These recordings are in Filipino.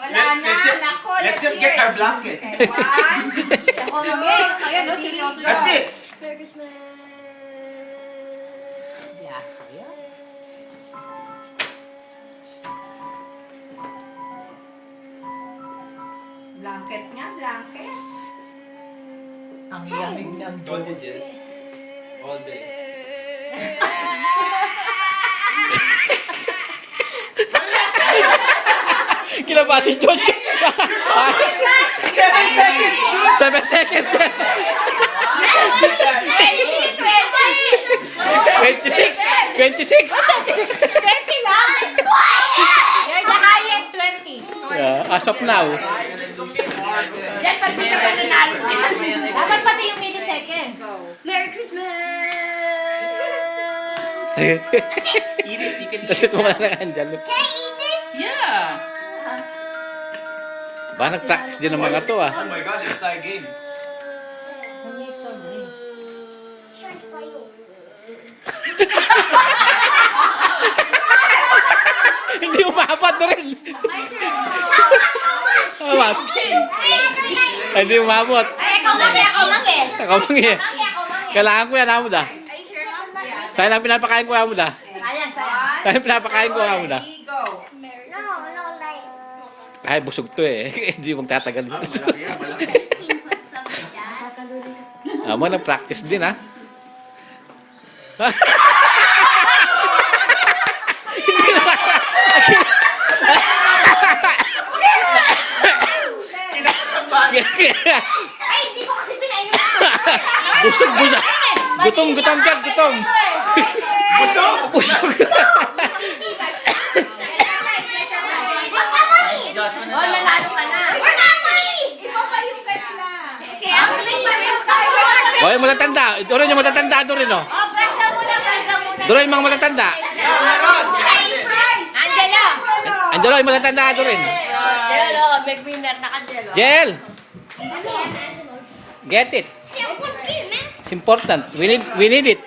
Wala na. Nako, Let's just get our blanket. Okay, one. Okay. Ayan, no, seryoso. That's it. Merry Christmas. Yes, ayan. Blanket nga, blanket. Ang lamig ng Told you, Jill. boses. All day. Kinaba si George. 7 seconds! 7 seconds. 26. 26. 20 lang! You're the highest, 20. As of now. Yan, pag di ka pa nanalo dyan. Dapat pati yung millisecond. Merry Christmas. Tapos mo na lang andyan. Yeah. Ba, nag-practice din ng mga to ah. Oh my God, it's Thai games. Ano yung story? Hindi umabot na rin. Umabot. Hindi umabot. Ay, ikaw lang eh. Ako mangi. Kailangan ko yan, amo da. Are you sure about that? Sa'yo lang pinapakain ko, amo da. Ayan, Sa'yo pinapakain ko, amo da. Go. No, like Ay, busog to eh. Hindi magtatagal. Malaki yan, malaki. 15 foot something like that. Amo, nag-practice din ah. Hindi naman. Ay, hindi ko kasi pinainom. Busog. Gutom dyan, gutom. Busog! Busog. Oh, nanalo ka na. Iba pa yung katla. Okay, ang play pa rin tayo. Oy, matatanda. Doon yung matatanda doon rin, oh. Oh, press muna. Doon yung mga matatanda. Angelo. Angelo, yung matatanda doon rin. Angelo, big winner na Angelo. Jel, get it. It's important. We need it.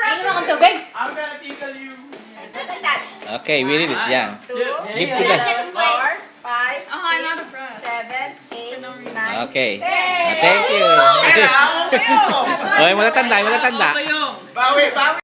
Inom akong tubig. I'm gonna tickle you. Okay, we need it. Yan. Give to them. 4, 5, Oh, I'm out of breath. 7, 8, 9. Okay. Thank you. Kaya, Oy, matatanda, matatanda. bawi, bawi.